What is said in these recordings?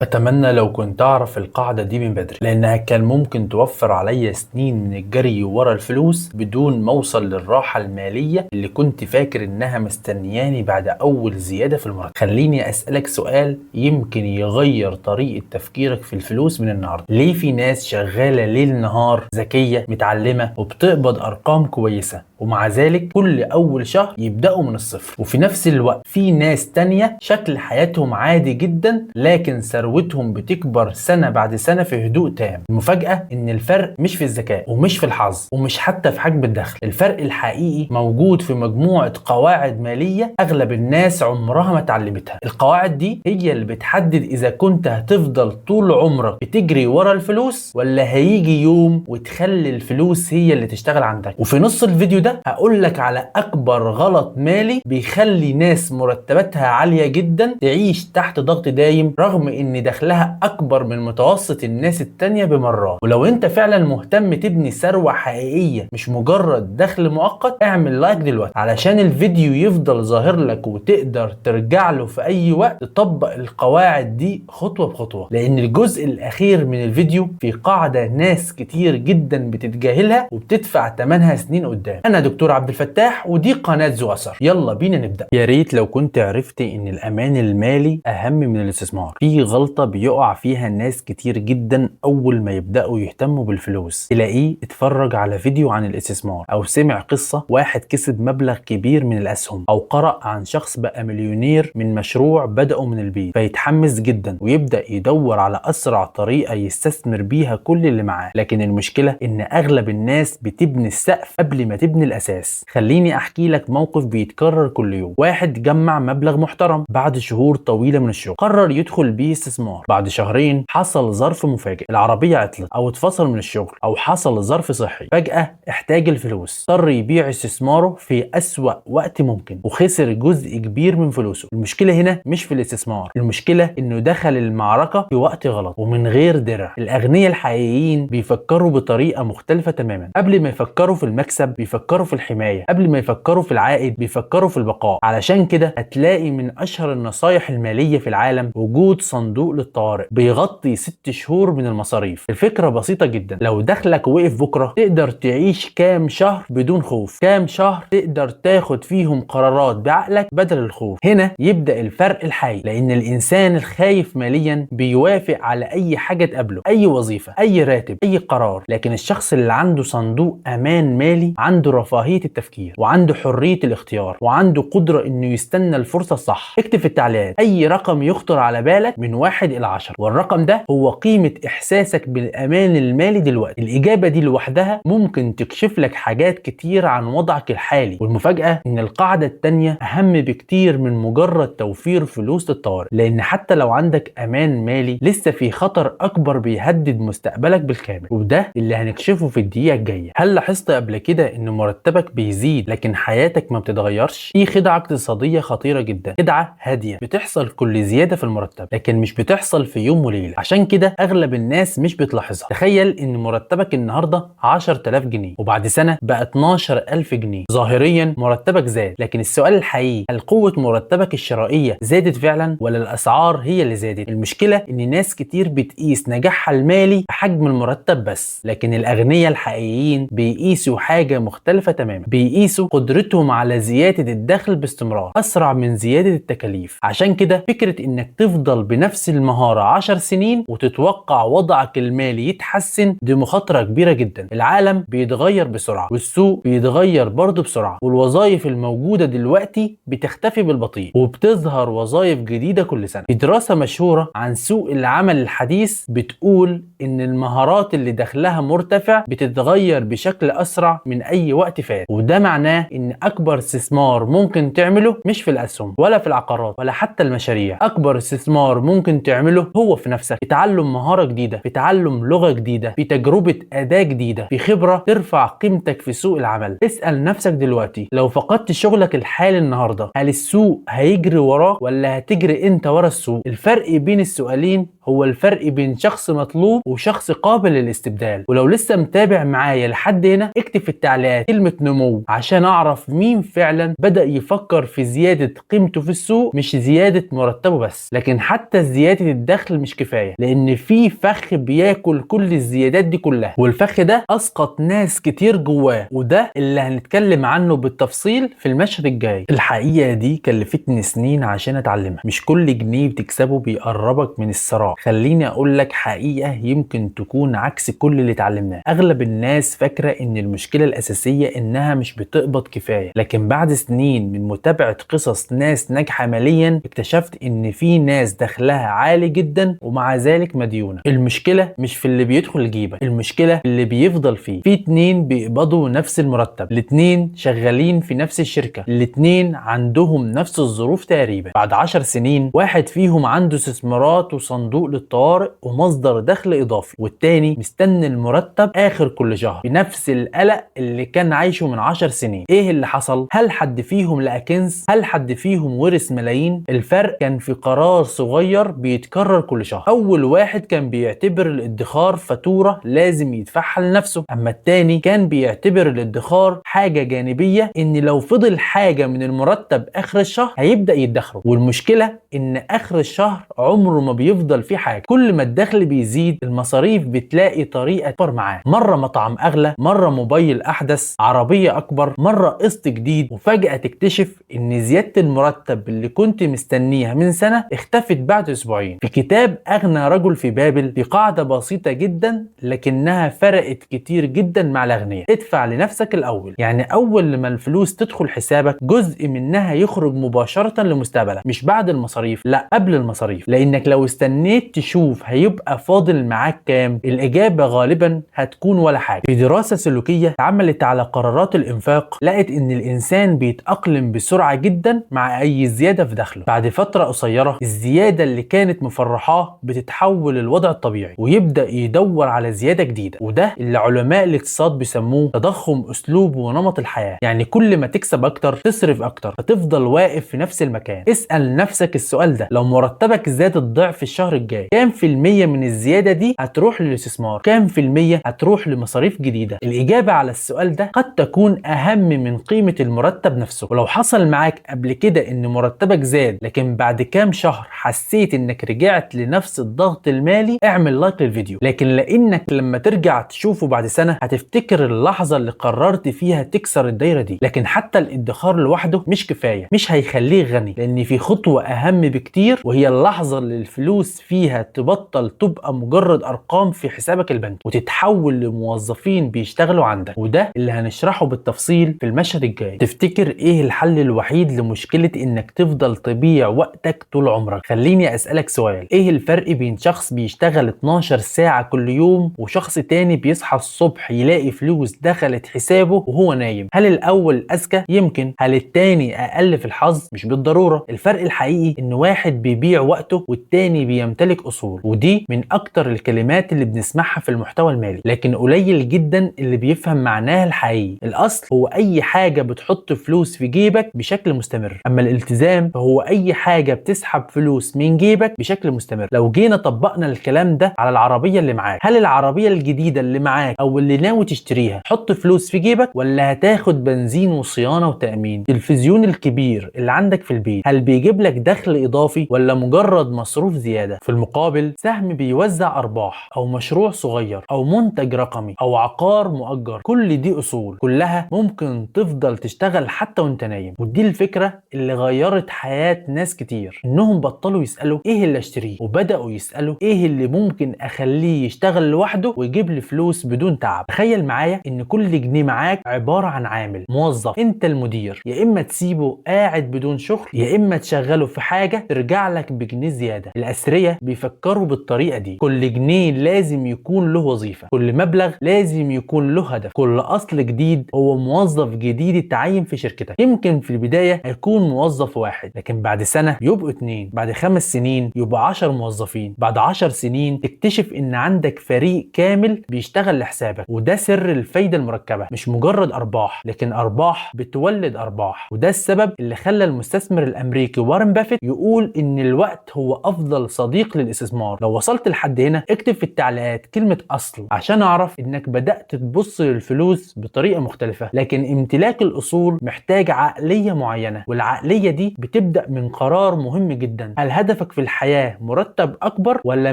أتمنى لو كنت أعرف القاعدة دي من بدري، لأنها كان ممكن توفر عليا سنين من الجري ورا الفلوس بدون ما أوصل للراحة المالية اللي كنت فاكر إنها مستنياني بعد أول زيادة في المرتب. خليني أسألك سؤال يمكن يغير طريقة تفكيرك في الفلوس من النهاردة. ليه في ناس شغالة ليل نهار ذكية متعلمة وبتقبض أرقام كويسة ومع ذلك كل أول شهر يبدأوا من الصفر، وفي نفس الوقت في ناس تانية شكل حياتهم عادي جدا لكن ثروتهم بتكبر سنة بعد سنة في هدوء تام؟ المفاجأة إن الفرق مش في الذكاء ومش في الحظ ومش حتى في حجم الدخل. الفرق الحقيقي موجود في مجموعة قواعد مالية أغلب الناس عمرها ما اتعلمتها. القواعد دي هي اللي بتحدد إذا كنت هتفضل طول عمرك بتجري ورا الفلوس ولا هيجي يوم وتخلي الفلوس هي اللي تشتغل عندك. وفي نص الفيديو ده هقول لك على أكبر غلط مالي بيخلي ناس مرتباتها عالية جدا تعيش تحت ضغط دايم رغم إن دخلها أكبر من متوسط الناس التانية بمرات. ولو أنت فعلا مهتم تبني ثروة حقيقية مش مجرد دخل مؤقت، اعمل لايك دلوقتي علشان الفيديو يفضل ظاهر لك وتقدر ترجع له في أي وقت تطبق القواعد دي خطوة بخطوة، لأن الجزء الأخير من الفيديو في قاعدة ناس كتير جدا بتتجاهلها وبتدفع ثمنها سنين قدام. أنا دكتور عبد الفتاح ودي قناة ذو أثر. يلا بينا نبدأ. يا ريت لو كنت عرفت إن الأمان المالي أهم من الاستثمار. في غلطة بيقع فيها ناس كتير جدا أول ما يبدأوا يهتموا بالفلوس، تلاقيه اتفرج على فيديو عن الاستثمار أو سمع قصة واحد كسب مبلغ كبير من الأسهم أو قرأ عن شخص بقى مليونير من مشروع بدأه من البيت، فيتحمس جدا ويبدأ يدور على أسرع طريقة يستثمر بيها كل اللي معاه. لكن المشكلة إن أغلب الناس بتبني السقف قبل ما تبني الأساس. خليني أحكي لك موقف بيتكرر كل يوم. واحد جمع مبلغ محترم، بعد شهور طويلة من الشغل قرر يدخل بيه استثمار. بعد شهرين حصل ظرف مفاجئ، العربية عطلت أو اتفصل من الشغل أو حصل ظرف صحي، فجأة احتاج الفلوس، اضطر يبيع استثماره في أسوأ وقت ممكن وخسر جزء كبير من فلوسه. المشكلة هنا مش في الاستثمار، المشكلة إنه دخل المعركة في وقت غلط ومن غير درع. الأغنياء الحقيقيين بيفكروا بطريقة مختلفة تماما. قبل ما يفكروا في المكسب بيفكروا في الحماية، قبل ما يفكروا في العائد بيفكروا في البقاء. علشان كده هتلاقي من أشهر النصايح المالية في العالم وجود صندوق للطوارئ بيغطي 6 شهور من المصاريف. الفكرة بسيطة جدا، لو دخلك وقف بكرة تقدر تعيش كام شهر بدون خوف، كام شهر تقدر تاخد فيهم قرارات بعقلك بدل الخوف. هنا يبدأ الفرق الحقيقي، لأن الإنسان الخايف ماليا بيوافق على أي حاجة تقابله، أي وظيفة، أي راتب، أي قرار. لكن الشخص اللي عنده صندوق أمان مالي عنده رفاهية التفكير وعنده حرية الاختيار وعنده قدرة إنه يستنى الفرصة الصح. اكتب في التعليقات أي رقم يخطر على بالك من 1 إلى 10، والرقم ده هو قيمة إحساسك بالأمان المالي دلوقتي. الإجابة دي لوحدها ممكن تكشف لك حاجات كتير عن وضعك الحالي. والمفاجأة إن القاعدة التانية أهم بكتير من مجرد توفير فلوس للطوارئ، لأن حتى لو عندك أمان مالي لسه في خطر أكبر بيهدد مستقبلك بالكامل، وده اللي هنكشفه في الدقيقة الجاية. هل لاحظت قبل كده إن مرتبك بيزيد لكن حياتك ما بتتغيرش؟ في خدعة اقتصادية خطيرة جدا، خدعة هادية بتحصل كل زيادة في المرتب لكن مش بتحصل في يوم وليلة. عشان كده أغلب الناس مش بتلاحظها. تخيل إن مرتبك النهاردة 10,000 جنيه وبعد سنة بقى 12,000 جنيه. ظاهريا مرتبك زاد، لكن السؤال الحقيقي، هل قوة مرتبك الشرائية زادت فعلا ولا الأسعار هي اللي زادت؟ المشكلة إن ناس كتير بتقيس نجاحها المالي بحجم المرتب بس، لكن الأغنياء الحقيقيين بيقيسوا حاجة مختلفة تماما، بيقيسوا قدرتهم على زيادة الدخل باستمرار أسرع من زيادة التكاليف. عشان كده فكرة إنك تفضل بنفس المهارة 10 سنين وتتوقع وضعك المالي يتحسن دي مخاطرة كبيرة جدا. العالم بيتغير بسرعة والسوق بيتغير برضه بسرعة، والوظائف الموجودة دلوقتي بتختفي بالبطيء وبتظهر وظائف جديدة كل سنة. في دراسة مشهورة عن سوق العمل الحديث بتقول إن المهارات اللي دخلها مرتفع بتتغير بشكل أسرع من أي وقت فات، وده معناه إن أكبر استثمار ممكن تعمله مش في الأسهم ولا في العقارات ولا حتى المشاريع. أكبر استثمار ممكن تعمله هو في نفسك، في تعلم مهارة جديدة، في تعلم لغة جديدة، في تجربة أداة جديدة، في خبرة ترفع قيمتك في سوق العمل. اسأل نفسك دلوقتي، لو فقدت شغلك الحالي النهاردة هل السوق هيجري وراك ولا هتجري انت ورا السوق؟ الفرق بين السؤالين هو الفرق بين شخص مطلوب وشخص قابل للاستبدال. ولو لسه متابع معايا لحد هنا اكتب في التعليقات كلمة نمو عشان اعرف مين فعلا بدأ يفكر في زيادة قيمته في السوق، مش زيادة مرتبه بس. لكن حتى زيادة الدخل مش كفاية، لان في فخ بياكل كل الزيادات دي كلها، والفخ ده اسقط ناس كتير جواه، وده اللي هنتكلم عنه بالتفصيل في المشهد الجاي. الحقيقة دي كلفتني سنين عشان اتعلمها. مش كل جنيه بتكسبه بيقربك من الثراء. خليني اقول لك حقيقة يمكن تكون عكس كل اللي اتعلمناه. اغلب الناس فاكرة ان المشكلة الاساسية انها مش بتقبض كفاية، لكن بعد سنين من متابعة قصص ناس ناجحة ماليا اكتشفت ان في ناس دخلها عالي جدا ومع ذلك مديونة. المشكلة مش في اللي بيدخل جيبك، المشكلة في اللي بيفضل فيه. في اتنين بيقبضوا نفس المرتب، الاتنين شغالين في نفس الشركة، الاتنين عندهم نفس الظروف تقريبا. بعد 10 سنين واحد فيهم عنده استثمارات وصندوق للطوارئ ومصدر دخل اضافي، والتاني مستني المرتب اخر كل شهر بنفس القلق اللي كان عايشه من 10 سنين. ايه اللي حصل؟ هل حد فيهم لقى كنز؟ هل حد فيهم ورث ملايين؟ الفرق كان في قرار صغير بيتكرر كل شهر. اول واحد كان بيعتبر الادخار فاتورة لازم يدفعها لنفسه، اما التاني كان بيعتبر الادخار حاجة جانبية، ان لو فضل حاجة من المرتب اخر الشهر هيبدأ يدخره. والمشكلة ان اخر الشهر عمره ما بيفضل فيه حاجة. كل ما الدخل بيزيد المصاريف بتلاقي طريقة اكبر معاه، مرة مطعم اغلى، مرة موبايل احدث، عربية اكبر، مرة قسط جديد. وفجأة تكتشف ان زيادة المرتب اللي كنت مستنيها من سنة اختفت بعد اسبوعين. في كتاب اغنى رجل في بابل في قاعدة بسيطة جدا لكنها فرقت كتير جدا مع الاغنياء. ادفع لنفسك الاول، يعني اول لما الفلوس تدخل حسابك جزء منها يخرج مباشرة لمستقبلك، مش بعد المصاريف، لا قبل المصاريف. لانك لو استنيت تشوف هيبقى فاضل معاك كام، الاجابة غالبا هتكون ولا حاجة. في دراسة سلوكية اتعملت على قرارات الانفاق لقت ان الانسان بيتأقلم بسرعة جدا مع اي زيادة في دخله. بعد فترة قصيرة الزيادة اللي كانت مفرحاه بتتحول للوضع الطبيعي ويبدأ يدور على زيادة جديدة. وده اللي علماء الاقتصاد بيسموه تضخم اسلوب ونمط الحياة. يعني كل ما تكسب اكتر تصرف اكتر فتفضل واقف في نفس المكان. اسأل نفسك السؤال ده، لو مرتبك زاد الضعف الشهر الجاي كام في المية من الزيادة دي هتروح للاستثمار؟ كام في المية هتروح لمصاريف جديدة؟ الإجابة على السؤال ده قد تكون أهم من قيمة المرتب نفسه. ولو حصل معاك قبل كده إن مرتبك زاد لكن بعد كام شهر حسيت إنك رجعت لنفس الضغط المالي، اعمل لايك للفيديو. لكن لأنك لما ترجع تشوفه بعد سنة هتفتكر اللحظة اللي قررت فيها تكسر الدايرة دي. لكن حتى الادخار لوحده مش كفاية، مش هيخليك غني، لأن في خطوة أهم بكتير وهي اللحظة اللي الفلوس فيها تبطل تبقى مجرد أرقام في حسابك البنكي وتتحول لموظفين بيشتغلوا عندك. وده اللي هنشرحه بالتفصيل في المشهد الجاي. تفتكر إيه الحل الوحيد لمشكلة إنك تفضل تبيع وقتك طول عمرك؟ خليني أسألك سؤال، إيه الفرق بين شخص بيشتغل 12 ساعة كل يوم وشخص تاني بيصحى الصبح يلاقي فلوس دخلت حسابه وهو نايم؟ هل الأول أذكى؟ يمكن. هل التاني أقل في الحظ؟ مش بالضرورة. الفرق الحقيقي إن واحد بيبيع وقته والتاني بيمتلك أصول. ودي من أكتر الكلمات اللي بنسمعها في المحتوى المالي، لكن قليل جدا اللي بيفهم معناها الحقيقي. الأصل هو أي حاجة بتحط فلوس في جيبك بشكل مستمر، أما الالتزام فهو أي حاجة بتسحب فلوس من جيبك بشكل مستمر. لو جينا طبقنا الكلام ده على العربية اللي معاك، هل العربية الجديدة اللي معاك أو اللي ناوي تشتريها تحط فلوس في جيبك ولا هتاخد بنزين وصيانة وتأمين؟ التلفزيون الكبير اللي عندك في البيت هل بيجيب لك دخل إضافي ولا مجرد مصروف زيادة؟ في المقابل سهم بيوزع أرباح أو مشروع صغير أو منتج رقمي أو عقار مؤجر، كل دي أصول كلها ممكن تفضل تشتغل حتى وانت نايم. ودي الفكرة اللي غيرت حياة ناس كتير، إنهم بطلوا يسألوا إيه اللي أشتريه وبدأوا يسألوا إيه اللي ممكن أخليه يشتغل لوحده ويجيب لي فلوس بدون تعب. تخيل معايا إن كل جنيه معاك عبارة عن عامل موظف، أنت المدير. يا إما تسيبه قاعد بدون شغل يا إما تشغله في حاجة ترجع لك بجنيه زيادة. الأثرياء بيفكروا بالطريقة دي، كل جنيه لازم يكون له وظيفة، كل مبلغ لازم يكون له هدف، كل أصل جديد هو موظف جديد اتعين في شركتك. يمكن في البداية هيكون موظف واحد، لكن بعد سنة يبقوا 2، بعد 5 سنين يبقى 10 موظفين، بعد 10 سنين تكتشف إن عندك فريق كامل بيشتغل لحسابك. وده سر الفايدة المركبة، مش مجرد أرباح لكن أرباح بتولد أرباح. وده السبب اللي خلى المستثمر الأمريكي وارن بافيت يقول إن الوقت هو أفضل صديق للاستثمار. لو وصلت لحد هنا اكتب في التعليقات كلمة أصل عشان أعرف إنك بدأت تبص للفلوس بطريقة مختلفة. لكن امتلاك الأصول محتاج عقلية معينة، والعقلية دي بتبدأ من قرار مهم جدا: هل هدفك في الحياة مرتب أكبر ولا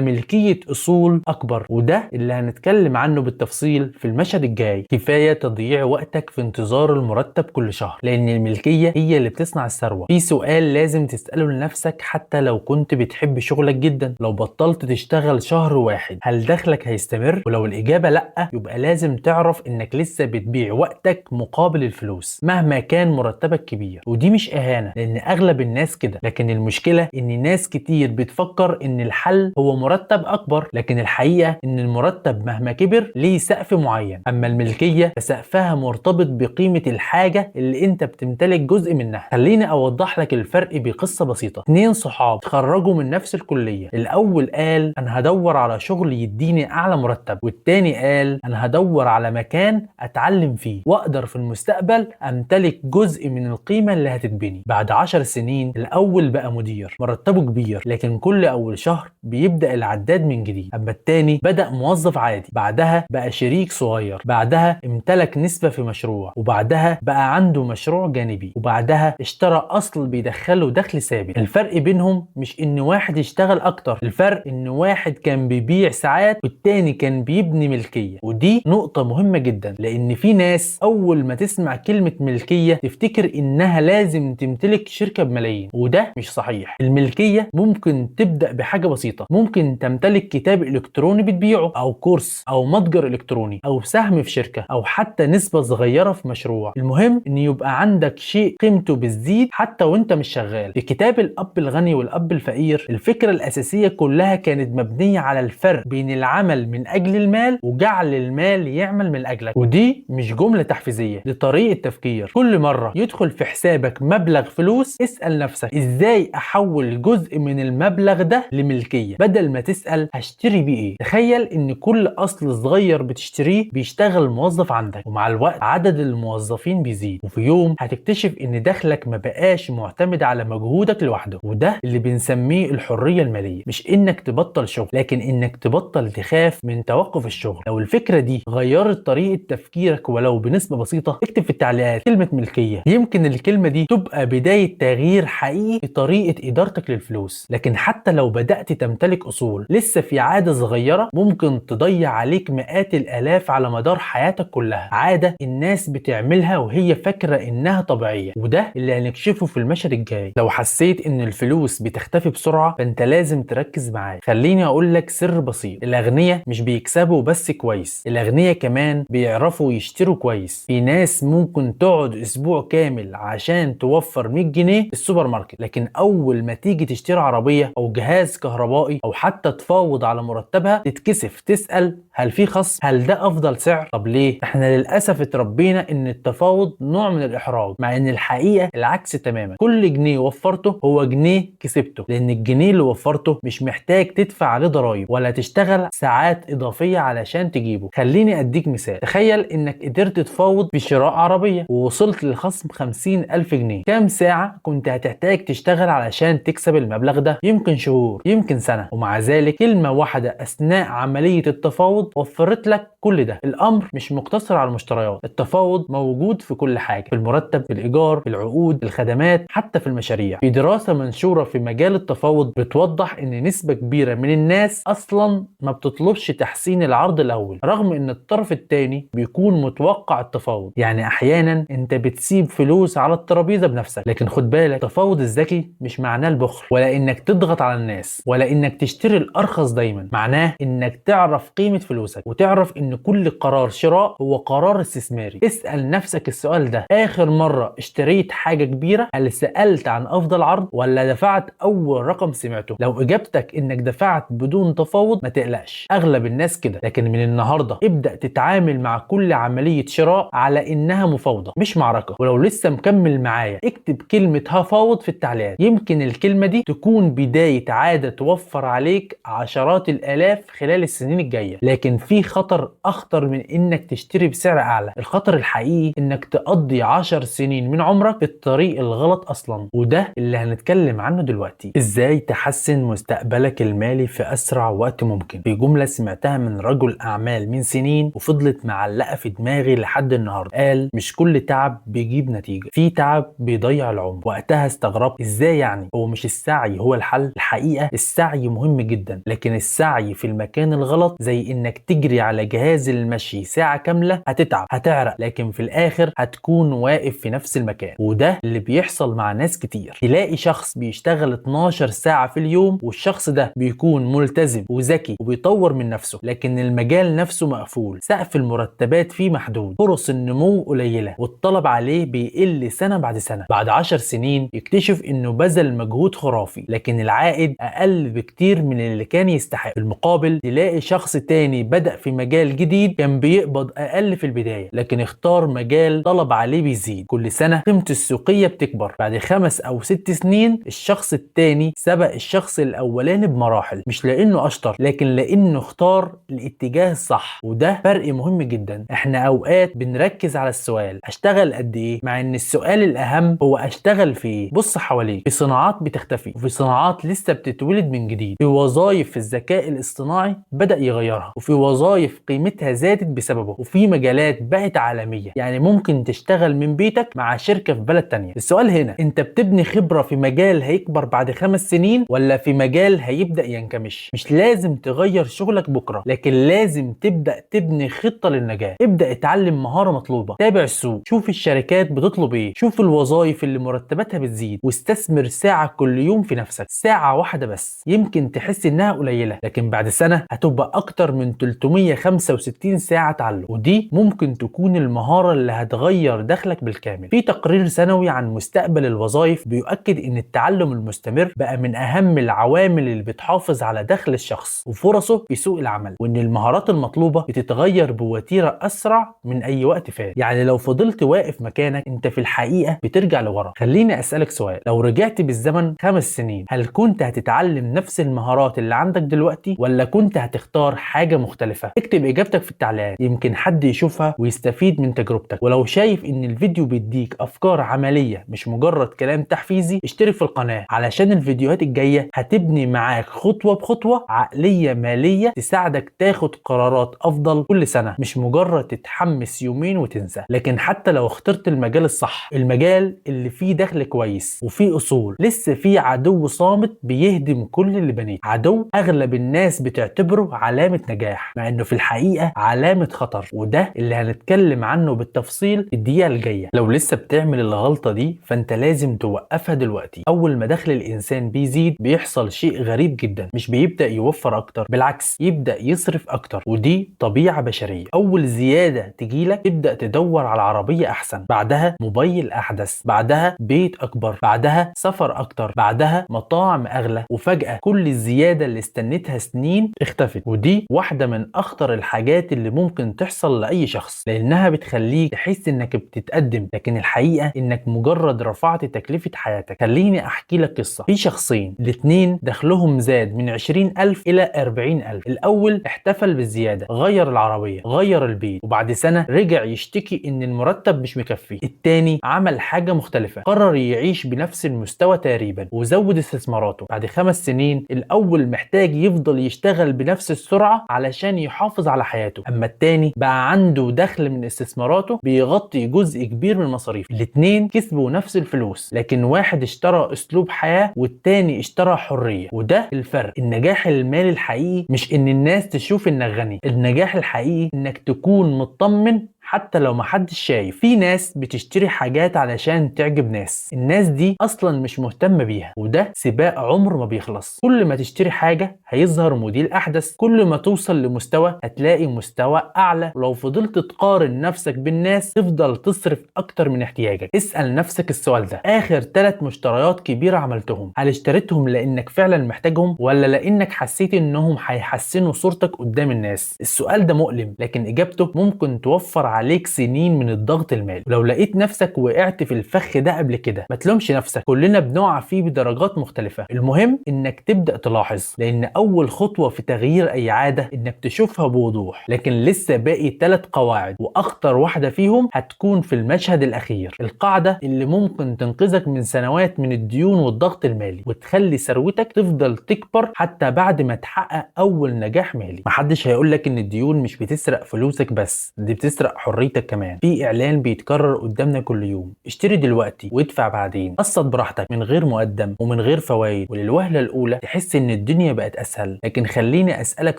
ملكية أصول أكبر؟ وده اللي هنتكلم عنه بالتفصيل في المشهد الجاي. كفاية تضييع وقتك في انتظار المرتب كل شهر، لأن الملكية هي اللي بتصنع الثروة. في سؤال لازم تسأله لنفسك حتى لو كنت بتحب شغلك جدا: لو بطلت تشتغل شهر واحد هل دخلك هيستمر؟ ولو الإجابة لأ، يبقى لازم تعرف إنك لسه بتبيع وقتك مقابل الفلوس مهما كان مرتبك كبير. ودي مش إهانة، لأن أغلب الناس كده، لكن المشكلة إن ناس كتير بتفكر إن الحل هو مرتب أكبر، لكن الحقيقة إن المرتب مهما كبر ليه سقف معين. أما الملكية فسقفها مرتبط بقيمة الحاجة اللي أنت بتمتلك جزء منها. خليني أوضح لك الفرق بقصة بسيطة. 2 صحاب اتخرجوا من نفس الكلية، الأول قال أنا هدور على شغل يديني أعلى مرتب، والتاني قال أنا هدور على مكان أتعلم فيه وأقدر في المستقبل أمتلك جزء من القيمة اللي هتتبني. بعد 10 سنين الأول بقى مدير مرتبه كبير، لكن كل أول شهر بيبدأ العداد من جديد. أما التاني بدأ موظف عادي، بعدها بقى شريك صغير، بعدها امتلك نسبة في مشروع، وبعدها بقى عنده مشروع جانبي، وبعدها اشترى أصل بيدخله دخل ثابت. الفرق بينهم مش إن واحد يشتغل أكتر، الفرق إن واحد كان بيبيع ساعات والتاني كان بيبني ملكية. ودي نقطة مهمة جدا، لأن في ناس أول ما تسمع كلمة ملكية تفتكر إنها لازم تمتلك شركة بملايين، وده مش صحيح. الملكية ممكن تبدأ بحاجة بسيطة، ممكن تمتلك كتاب إلكتروني بتبيعه، أو كورس، أو متجر إلكتروني، أو سهم في شركة، أو حتى نسبة صغيرة في مشروع. المهم إن يبقى عندك شيء قيمته بتزيد حتى وأنت مش شغال. في كتاب الأب الغني والأب الفقير الفكرة الأساسية كلها كانت مبنية على الفرق بين العمل من أجل المال وجعل المال يعمل من أجلك. ودي مش جملة تحفيزية، دي طريقة تفكير. كل مرة يدخل في حسابك مبلغ فلوس اسأل نفسك إزاي أحول جزء من المبلغ ده لملكية، بدل ما تسأل هشتري بيه إيه. تخيل إن كل أصل صغير بتشتريه بيشتغل موظف عندك، ومع الوقت عدد الموظفين بيزيد، وفي يوم هتكتشف إن دخلك ما بقاش معتمد على مجهودك لوحده. وده اللي بنسميه الحرية المالية. مش إنك تبطل شغل، لكن إنك تبطل تخاف من توقف الشغل. لو الفكرة دي غيرت طريقة تفكيرك ولو بنسبة بسيطة، اكتب في التعليقات كلمة ملكية. يمكن الكلمة دي تبقى بداية تغيير حقيقي في طريقة إدارتك للفلوس. لكن حتى لو بدأت تمتلك أصول، لسه في عادة صغيرة ممكن تضيع عليك مئات الآلاف على مدار حياتك كلها. عادة الناس بتعملها وهي فاكرة إنها طبيعية، وده اللي هنكشفه في المشهد الجاي. لو حسيت إن الفلوس بتختفي بسرعة فأنت لازم تركز معايا. خليني أقول لك سر بسيط: الأغنياء مش بيكسبوا بس كويس، الأغنياء كمان بيعرفوا يشتروا كويس. في ناس ممكن تقعد أسبوع كامل عشان توفر 100 جنيه في السوبر ماركت، لكن أول ما تيجي تشتري عربية أو جهاز كهربائي أو حتى تفاوض على مرتبها تتكسف تسأل هل في خصم؟ هل ده أفضل سعر؟ طب ليه؟ احنا للأسف اتربينا إن التفاوض نوع من الإحراج، مع إن الحقيقة العكس تماما. كل جنيه وفرته هو جنيه كسبته، لأن الجنيه اللي وفرته مش محتاج تدفع عليه ضرايب ولا تشتغل ساعات إضافية علشان تجيبه. خليني أديك مثال: تخيل إنك قدرت تفاوض في شراء عربية ووصلت للخصم 50,000 جنيه. كام ساعة كنت هتحتاج تشتغل علشان تكسب المبلغ ده؟ يمكن شهور، يمكن سنة. ومع ذلك كلمة واحدة أثناء عملية التفاوض وفرت لك كل ده. الأمر مش مقتصر على المشتريات، التفاوض موجود في كل حاجة: في المرتب، في الإيجار، في العقود، في الخدمات، حتى في المشاريع. في دراسة منشورة في مجال التفاوض بتوضح إن نسبة كبيرة من الناس أصلا ما بتطلبش تحسين العرض الأول، رغم إن الطرف الثاني بيكون متوقع التفاوض. يعني أحيانا أنت بتسيب فلوس على الترابيزة بنفسك. لكن خد بالك، التفاوض الذكي مش معناه البخل ولا إنك تضغط على الناس ولا إنك تشتري الأرخص دايما. معناه إنك تعرف قيمة فلوسك وتعرف إن كل قرار شراء هو قرار استثماري. اسأل نفسك السؤال ده: آخر مرة اشتريت حاجة كبيرة هل سألت عن أفضل عرض ولا دفعت أول رقم سمعته؟ لو إجابتك إنك دفعت بدون تفاوض ما تقلقش، أغلب الناس كده. لكن من النهاردة ابدأ تتعامل مع كل عملية شراء على إنها مفاوضة مش معركة. ولو لسه مكمل معايا اكتب كلمة هفاوض في التعليقات. يمكن الكلمة دي تكون بداية عادة توفر عليك عشرات الآلاف خلال السنين الجاية. لكن في خطر اخطر من انك تشتري بسعر اعلى. الخطر الحقيقي انك تقضي 10 سنين من عمرك في الطريق الغلط اصلا، وده اللي هنتكلم عنه دلوقتي. ازاي تحسن مستقبلك المالي في اسرع وقت ممكن. في جملة سمعتها من رجل اعمال من سنين وفضلت معلقة في دماغي لحد النهارده. قال مش كل تعب بيجيب نتيجة، في تعب بيضيع العمر. وقتها استغربت، ازاي يعني؟ هو مش السعي هو الحل؟ الحقيقة السعي مهم جدا، لكن السعي في المكان الغلط زي انك تجري على جهاز المشي ساعة كاملة هتتعب هتعرق، لكن في الاخر هتكون واقف في نفس المكان. وده اللي بيحصل مع ناس كتير. تلاقي شخص بيشتغل 12 ساعة في اليوم، والشخص ده بيكون ملتزم وذكي وبيطور من نفسه، لكن المجال نفسه مقفول، سقف المرتبات فيه محدود، فرص النمو قليلة، والطلب عليه بيقل سنة بعد سنة. بعد 10 سنين يكتشف انه بذل مجهود خرافي، لكن العائد اقل بكتير من اللي كان يستحق. في المقابل تلاقي شخص تاني بدأ في مجال جديد كان بيقبض اقل في البداية، لكن اختار مجال طلب عليه بيزيد. كل سنة قيمته السوقية بتكبر. بعد 5 أو 6 سنين الشخص التاني سبق الشخص الاولاني بمراحل، مش لانه اشطر، لكن لانه اختار الاتجاه الصح. وده فرق مهم جدا. احنا اوقات بنركز على السؤال اشتغل قد ايه، مع ان السؤال الاهم هو اشتغل في ايه. بص حواليك، في صناعات بتختفي، وفي صناعات لسه بتتولد من جديد، في وظائف الذكاء الاصطناعي بدأ يغيرها، وفي وظائف قيمتها زادت بسببه، وفي مجالات بقت عالمية، يعني ممكن تشتغل من بيتك مع شركة في بلد تانية. السؤال هنا، انت بتبني خبرة في مجال هيكبر بعد 5 سنين ولا في مجال هيبدأ ينكمش؟ مش لازم تغير شغلك بكرة، لكن لازم تبدأ تبني خطة للنجاح. ابدأ اتعلم مهارة مطلوبة، تابع السوق، شوف الشركات بتطلب ايه، شوف الوظائف اللي مرتباتها بتزيد، واستثمر ساعة كل يوم في نفسك. ساعة واحدة بس يمكن تحس انها قليلة، لكن بعد سنة هتبقى اكتر من 365 ساعة تعلم، ودي ممكن تكون المهارة اللي هتغير دخلك بالكامل. في تقرير سنوي عن مستقبل الوظائف بيؤكد ان التعلم المستمر بقى من اهم العوامل اللي بتحافظ على دخل الشخص وفرصه في سوق العمل، وان المهارات المطلوبة بتتغير بوتيرة اسرع من اي وقت فات. يعني لو فضلت واقف مكانك انت في الحقيقة بترجع لورا. خليني اسألك سؤال، لو رجعت بالزمن 5 سنين هل كنت هتتعلم نفس المهارات اللي عندك دلوقتي ولا كنت هتختار حاجة مختلفة؟ اكتب اجابتك في التعليقات، يمكن حد يشوفها ويستفيد من تجربتك. ولو شايف ان الفيديو بيديك افكار عملية مش مجرد كلام تحفيزي، اشترك في القناة علشان الفيديوهات الجاية هتبني معاك خطوة بخطوة عقلية مالية تساعدك تاخد قرارات افضل كل سنة، مش مجرد تتحمس يومين وتنسى. لكن حتى لو اخترت المجال الصح، المجال اللي فيه دخل كويس وفيه اصول، لسه فيه عدو صامت بيهدم كل اللي بنيته. عدو اغلب الناس بتعتبره علامة نجاح، مع انه في الحقيقة علامة خطر، وده اللي هنتكلم عنه بالتفصيل في الدقيقة الجاية. لو لسه بتعمل الغلطة دي فانت لازم توقفها دلوقتي. اول ما دخل الانسان بيزيد بيحصل شيء غريب جدا، مش بيبدأ يوفر اكتر، بالعكس يبدأ يصرف اكتر، ودي طبيعة بشرية. اول زيادة تجيلك تبدأ تدور على عربية احسن، بعدها موبايل احدث، بعدها بيت اكبر، بعدها سفر اكتر، بعدها مطاعم اغلى، وفجأة كل الزيادة اللي استنيتها سنين اختفت. ودي واحدة من اخطر الحاجات اللي ممكن تحصل لاي شخص، لانها بتخليك تحس انك بتتقدم، لكن الحقيقة انك مجرد رفعت تكلفة حياتك. خليني احكي لك قصة. في شخصين الاتنين دخلهم زاد من 20,000 الى 40,000. الاول احتفل بالزيادة، غير العربية، غير البيت، وبعد سنة رجع يشتكي ان المرتب مش مكفي. التاني عمل حاجة مختلفة، قرر يعيش بنفس المستوى تقريبا وزود استثماراته. بعد 5 سنين الاول محتاج يفضل يشتغل بنفس السرعة علشان يحافظ على حياته، اما التاني بقى عنده دخل من استثماراته بيغطي جزء كبير من مصاريفه. الاتنين كسبوا نفس الفلوس، لكن واحد اشترى اسلوب حياة والتاني اشترى حرية. وده الفرق. النجاح المالي الحقيقي مش ان الناس تشوف انك غني، النجاح الحقيقي انك تكون مطمن حتى لو محدش شايف. في ناس بتشتري حاجات علشان تعجب ناس، الناس دي اصلا مش مهتمة بيها، وده سباق عمر ما بيخلص. كل ما تشتري حاجة هيظهر موديل احدث، كل ما توصل لمستوى هتلاقي مستوى اعلى، ولو فضلت تقارن نفسك بالناس تفضل تصرف اكتر من احتياجك. اسأل نفسك السؤال ده، اخر 3 مشتريات كبيرة عملتهم هل اشتريتهم لانك فعلا محتاجهم ولا لانك حسيت انهم هيحسنوا صورتك قدام الناس؟ السؤال ده مؤلم، لكن اجابته ممكن توفر عليك سنين من الضغط المالي. ولو لقيت نفسك وقعت في الفخ ده قبل كده ما تلومش نفسك، كلنا بنقع فيه بدرجات مختلفة. المهم انك تبدأ تلاحظ، لان اول خطوة في تغيير اي عادة انك تشوفها بوضوح. لكن لسه باقي 3 قواعد، واخطر واحدة فيهم هتكون في المشهد الاخير، القاعدة اللي ممكن تنقذك من سنوات من الديون والضغط المالي وتخلي ثروتك تفضل تكبر حتى بعد ما تحقق اول نجاح مالي. محدش هيقولك ان الديون مش بتسرق فلوسك بس، دي بتسرق حريتك كمان. في اعلان بيتكرر قدامنا كل يوم: اشتري دلوقتي وادفع بعدين، قسط براحتك من غير مقدم ومن غير فوائد. وللوهلة الاولى تحس ان الدنيا بقت اسهل، لكن خليني اسالك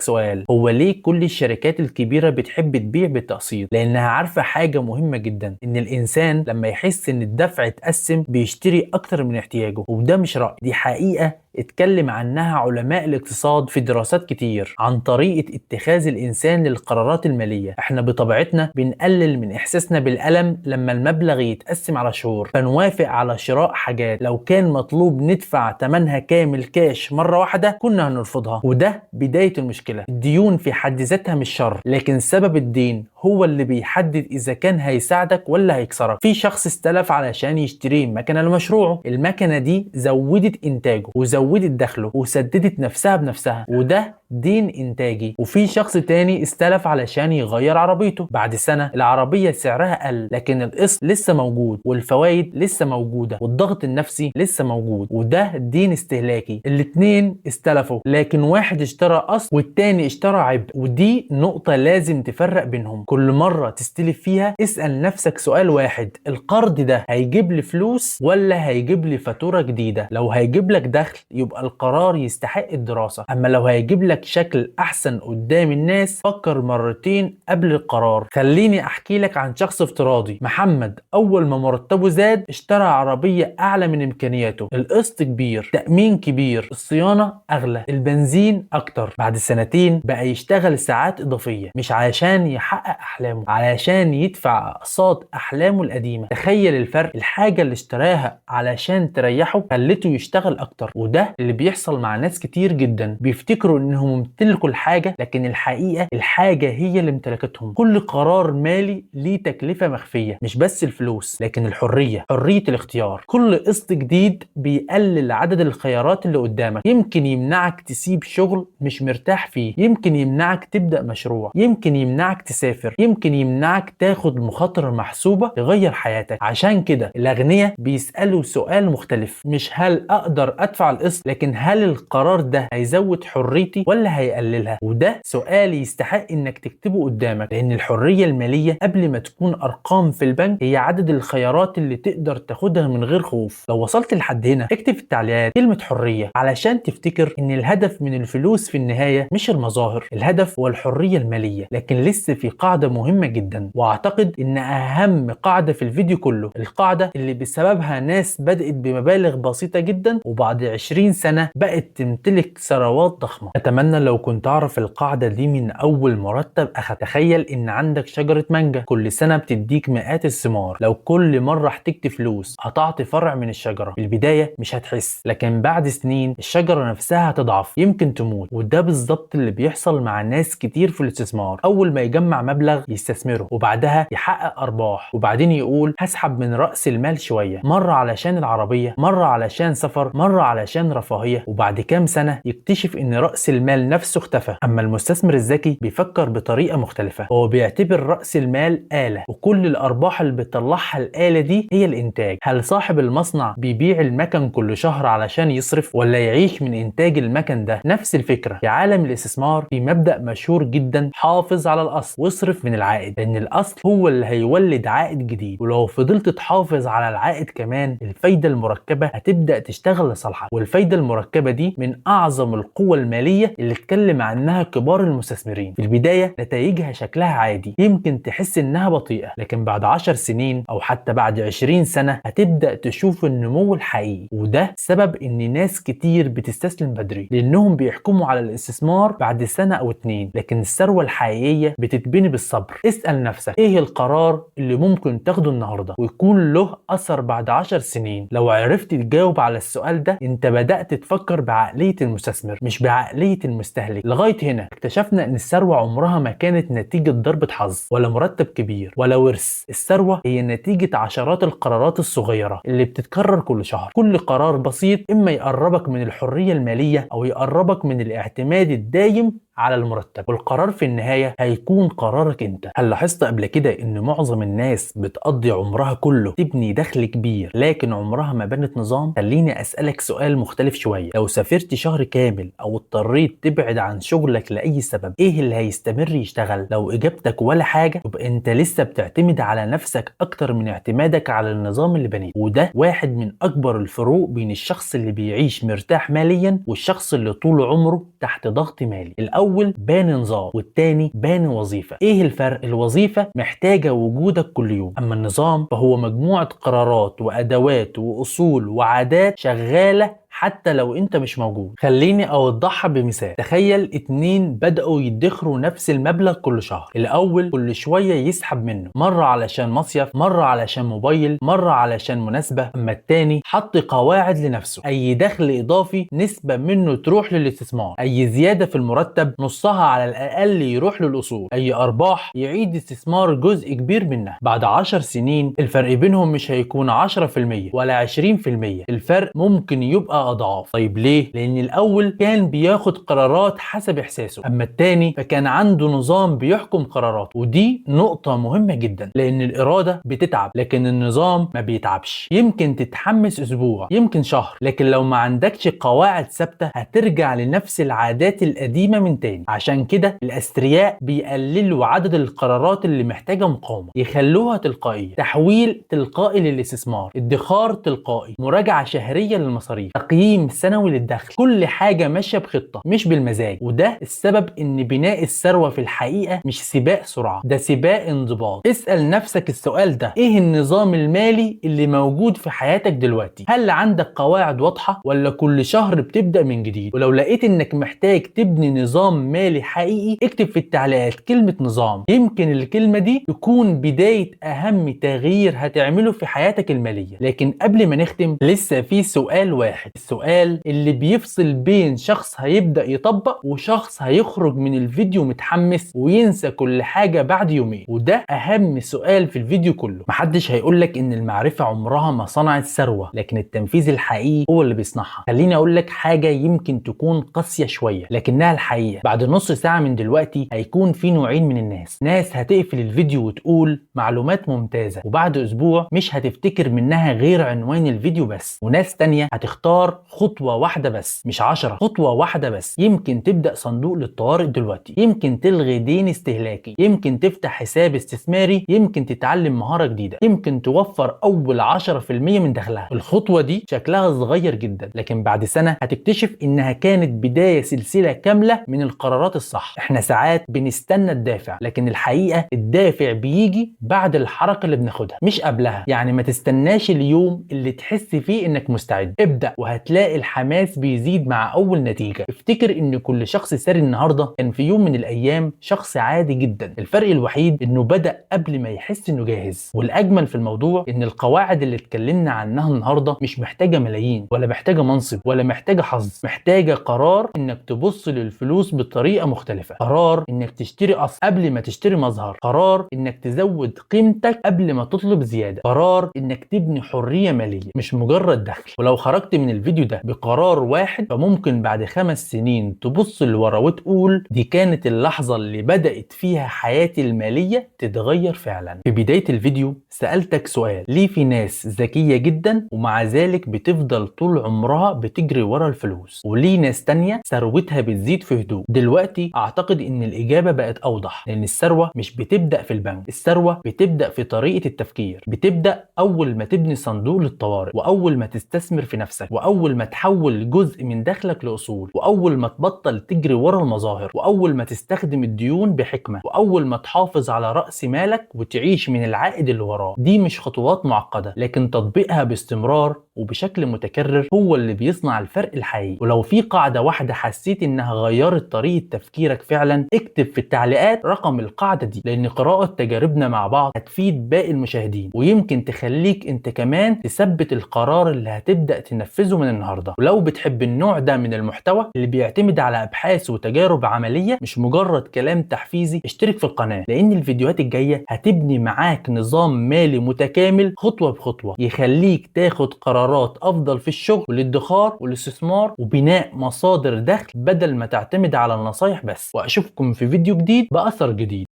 سؤال: هو ليه كل الشركات الكبيرة بتحب تبيع بالتقسيط؟ لانها عارفة حاجة مهمة جدا، ان الانسان لما يحس ان الدفع اتقسم بيشتري اكتر من احتياجه. وده مش رأي، دي حقيقة اتكلم عنها علماء الاقتصاد في دراسات كتير عن طريقة اتخاذ الإنسان للقرارات المالية. احنا بطبيعتنا بنقلل من إحساسنا بالألم لما المبلغ يتقسم على شهور، فنوافق على شراء حاجات لو كان مطلوب ندفع تمنها كامل كاش مرة واحدة كنا هنرفضها. وده بداية المشكلة. الديون في حد ذاتها مش شر، لكن سبب الدين هو اللي بيحدد إذا كان هيساعدك ولا هيكسرك. في شخص استلف علشان يشتري مكنة لمشروعه، المكنة دي زودت إنتاجه وزودت دخله وسددت نفسها بنفسها، وده دين إنتاجي. وفي شخص تاني استلف علشان يغير عربيته، بعد سنة العربية سعرها قل لكن القسط لسه موجود والفوائد لسه موجودة والضغط النفسي لسه موجود، وده دين استهلاكي. الاتنين استلفوا، لكن واحد اشترى قسط والتاني اشترى عبء، ودي نقطة لازم تفرق بينهم. كل مرة تستلف فيها اسأل نفسك سؤال واحد: القرض ده هيجيب لي فلوس ولا هيجيب لي فاتورة جديدة؟ لو هيجيب لك دخل يبقى القرار يستحق الدراسة، اما لو هيجيب لك شكل احسن قدام الناس فكر مرتين قبل القرار. خليني احكي لك عن شخص افتراضي. محمد اول ما مرتبه زاد اشترى عربية اعلى من امكانياته، القسط كبير، تأمين كبير، الصيانة اغلى، البنزين اكتر. بعد سنتين بقى يشتغل ساعات اضافية مش علشان يحقق احلامه، علشان يدفع اقساط احلامه القديمة. تخيل الفرق، الحاجة اللي اشتراها علشان تريحه خلته يشتغل اكتر. وده اللي بيحصل مع ناس كتير جدا، بيفتكروا انهم امتلكوا الحاجة لكن الحقيقة الحاجة هي اللي امتلكتهم. كل قرار مالي ليه تكلفة مخفية، مش بس الفلوس لكن الحرية، حرية الاختيار. كل قسط جديد بيقلل عدد الخيارات اللي قدامك، يمكن يمنعك تسيب شغل مش مرتاح فيه، يمكن يمنعك تبدأ مشروع، يمكن يمنعك تسافر، يمكن يمنعك تاخد مخاطرة محسوبة تغير حياتك. عشان كده الأغنياء بيسألوا سؤال مختلف، مش هل أقدر أدفع القسط، لكن هل القرار ده هيزود حريتي ولا هيقللها؟ وده سؤال يستحق إنك تكتبه قدامك، لأن الحرية المالية قبل ما تكون أرقام في البنك هي عدد الخيارات اللي تقدر تاخدها من غير خوف. لو وصلت لحد هنا اكتب في التعليقات كلمة حرية علشان تفتكر إن الهدف من الفلوس في النهاية مش المظاهر، الهدف هو الحرية المالية. لكن لسه في قاعدة مهمة جدا، واعتقد ان اهم قاعدة في الفيديو كله، القاعدة اللي بسببها ناس بدأت بمبالغ بسيطة جدا وبعد 20 سنة بقت تمتلك ثروات ضخمة. اتمنى لو كنت اعرف القاعدة دي من اول مرتب اخد. تخيل ان عندك شجرة مانجا كل سنة بتديك مئات الثمار، لو كل مرة احتجت فلوس قطعت فرع من الشجرة، في البداية مش هتحس، لكن بعد سنين الشجرة نفسها هتضعف، يمكن تموت. وده بالظبط اللي بيحصل مع ناس كتير في الاستثمار. اول ما يجمع مبلغ يستثمره وبعدها يحقق ارباح، وبعدين يقول هسحب من رأس المال شوية، مرة علشان العربية، مرة علشان سفر، مرة علشان رفاهية، وبعد كام سنة يكتشف ان رأس المال نفسه اختفى. اما المستثمر الذكي بيفكر بطريقة مختلفة، هو بيعتبر رأس المال آلة، وكل الارباح اللي بتطلعها الآلة دي هي الانتاج. هل صاحب المصنع بيبيع المكن كل شهر علشان يصرف ولا يعيش من انتاج المكن ده؟ نفس الفكرة في عالم الاستثمار. في مبدأ مشهور جدا: حافظ على الاصل واصرف من العائد، لان الاصل هو اللي هيولد عائد جديد. ولو فضلت تحافظ على العائد كمان الفايدة المركبة هتبدأ تشتغل لصالحك. والفايدة المركبة دي من اعظم القوى المالية اللي اتكلم عنها كبار المستثمرين. في البداية نتائجها شكلها عادي، يمكن تحس انها بطيئة، لكن بعد 10 سنين او حتى بعد 20 سنة هتبدأ تشوف النمو الحقيقي. وده سبب ان ناس كتير بتستسلم بدري، لانهم بيحكموا على الاستثمار بعد سنة او 2، لكن الثروة الحقيقية بتتبني بالصبر. اسأل نفسك ايه القرار اللي ممكن تاخده النهاردة ويكون له اثر بعد 10 سنين؟ لو عرفت تجاوب على السؤال ده انت بدأت وبدأت تفكر بعقلية المستثمر مش بعقلية المستهلك. لغاية هنا اكتشفنا ان الثروة عمرها ما كانت نتيجة ضربة حظ ولا مرتب كبير ولا ورث. الثروة هي نتيجة عشرات القرارات الصغيرة اللي بتتكرر كل شهر. كل قرار بسيط اما يقربك من الحرية المالية او يقربك من الاعتماد الدايم على المرتب، والقرار في النهاية هيكون قرارك انت. هل لاحظت قبل كده ان معظم الناس بتقضي عمرها كله تبني دخل كبير لكن عمرها ما بنت نظام؟ خليني اسألك سؤال مختلف شوية. لو سافرت شهر كامل او اضطريت تبعد عن شغلك لأي سبب، ايه اللي هيستمر يشتغل؟ لو اجابتك ولا حاجة يبقى انت لسه بتعتمد على نفسك اكتر من اعتمادك على النظام اللي بنيته. وده واحد من اكبر الفروق بين الشخص اللي بيعيش مرتاح ماليا والشخص اللي طول عمره تحت ضغط مالي. الاول بان نظام والتاني بان وظيفة. ايه الفرق؟ الوظيفة محتاجة وجودك كل يوم، اما النظام فهو مجموعة قرارات وادوات واصول وعادات شغالة حتى لو انت مش موجود. خليني اوضحها بمثال. تخيل اتنين بدأوا يدخروا نفس المبلغ كل شهر. الاول كل شوية يسحب منه، مرة علشان مصيف، مرة علشان موبايل، مرة علشان مناسبة. اما التاني حط قواعد لنفسه، اي دخل اضافي نسبة منه تروح للاستثمار، اي زيادة في المرتب نصها على الاقل يروح للاصول، اي ارباح يعيد استثمار جزء كبير منها. بعد 10 سنين الفرق بينهم مش هيكون 10% ولا 20%، الفرق ممكن يبقى اضعاف. طيب ليه؟ لان الاول كان بياخد قرارات حسب احساسه، اما التاني فكان عنده نظام بيحكم قراراته. ودي نقطة مهمة جدا، لان الارادة بتتعب لكن النظام ما بيتعبش. يمكن تتحمس اسبوع، يمكن شهر، لكن لو ما عندكش قواعد ثابتة هترجع لنفس العادات القديمة من تاني. عشان كده الاثرياء بيقللوا عدد القرارات اللي محتاجة مقاومة، يخلوها تلقائية. تحويل تلقائي للاستثمار، ادخار تلقائي، مراجعة شهرية للمصاريف، تقييم سنوي للدخل. كل حاجة ماشية بخطة مش بالمزاج. وده السبب ان بناء الثروة في الحقيقة مش سباق سرعة، ده سباق انضباط. اسأل نفسك السؤال ده: ايه النظام المالي اللي موجود في حياتك دلوقتي؟ هل عندك قواعد واضحة ولا كل شهر بتبدأ من جديد؟ ولو لقيت انك محتاج تبني نظام مالي حقيقي اكتب في التعليقات كلمة نظام. يمكن الكلمة دي تكون بداية اهم تغيير هتعمله في حياتك المالية. لكن قبل ما نختم لسه في سؤال واحد، السؤال اللي بيفصل بين شخص هيبدأ يطبق وشخص هيخرج من الفيديو متحمس وينسى كل حاجة بعد يومين. وده أهم سؤال في الفيديو كله. محدش هيقولك إن المعرفة عمرها ما صنعت ثروة، لكن التنفيذ الحقيقي هو اللي بيصنعها. خليني أقولك حاجة يمكن تكون قاسية شوية لكنها الحقيقة. بعد نص ساعة من دلوقتي هيكون في نوعين من الناس. ناس هتقفل الفيديو وتقول معلومات ممتازة، وبعد أسبوع مش هتفتكر منها غير عنوان الفيديو بس. وناس تانية هتختار خطوة واحدة بس مش 10، خطوة واحدة بس. يمكن تبدأ صندوق للطوارئ دلوقتي، يمكن تلغي دين استهلاكي، يمكن تفتح حساب استثماري، يمكن تتعلم مهارة جديدة، يمكن توفر أول 10% من دخلها. الخطوة دي شكلها صغير جدا لكن بعد سنة هتكتشف إنها كانت بداية سلسلة كاملة من القرارات الصح. احنا ساعات بنستنى الدافع، لكن الحقيقة الدافع بيجي بعد الحركة اللي بناخدها مش قبلها. يعني ما تستناش اليوم اللي تحس فيه إنك مستعد، ابدأ وهتلاقي الحماس بيزيد مع اول نتيجة. افتكر ان كل شخص ساري النهاردة كان في يوم من الايام شخص عادي جدا، الفرق الوحيد انه بدأ قبل ما يحس انه جاهز. والاجمل في الموضوع ان القواعد اللي اتكلمنا عنها النهاردة مش محتاجة ملايين ولا محتاجة منصب ولا محتاجة حظ، محتاجة قرار انك تبص للفلوس بطريقة مختلفة، قرار انك تشتري اصل قبل ما تشتري مظهر، قرار انك تزود قيمتك قبل ما تطلب زيادة، قرار انك تبني حرية مالية مش مجرد دخل. ولو خرجت من الفيديو ده بقرار واحد فممكن بعد 5 سنين تبص لورا وتقول دي كانت اللحظة اللي بدأت فيها حياتي المالية تتغير فعلا. في بداية الفيديو سألتك سؤال: ليه في ناس ذكية جدا ومع ذلك بتفضل طول عمرها بتجري ورا الفلوس، وليه ناس تانية ثروتها بتزيد في هدوء؟ دلوقتي اعتقد ان الإجابة بقت اوضح، لان الثروة مش بتبدأ في البنك، الثروة بتبدأ في طريقة التفكير، بتبدأ اول ما تبني صندوق للطوارئ، واول ما تستثمر في نفسك، واول ما تحول جزء من دخلك لاصول، واول ما تبطل تجري ورا المظاهر، واول ما تستخدم الديون بحكمة، واول ما تحافظ على رأس مالك وتعيش من العائد اللي وراه. دي مش خطوات معقدة لكن تطبيقها باستمرار وبشكل متكرر هو اللي بيصنع الفرق الحقيقي. ولو في قاعدة واحدة حسيت انها غيرت طريقة تفكيرك فعلا اكتب في التعليقات رقم القاعدة دي، لان قراءة تجاربنا مع بعض هتفيد باقي المشاهدين ويمكن تخليك انت كمان تثبت القرار اللي هتبدأ تنفذه من النهارده. ولو بتحب النوع ده من المحتوى اللي بيعتمد على ابحاث وتجارب عمليه مش مجرد كلام تحفيزي، اشترك في القناه، لان الفيديوهات الجايه هتبني معاك نظام مالي متكامل خطوه بخطوه يخليك تاخد قرارات افضل في الشغل والادخار والاستثمار وبناء مصادر دخل بدل ما تعتمد على النصايح بس. واشوفكم في فيديو جديد باثر جديد.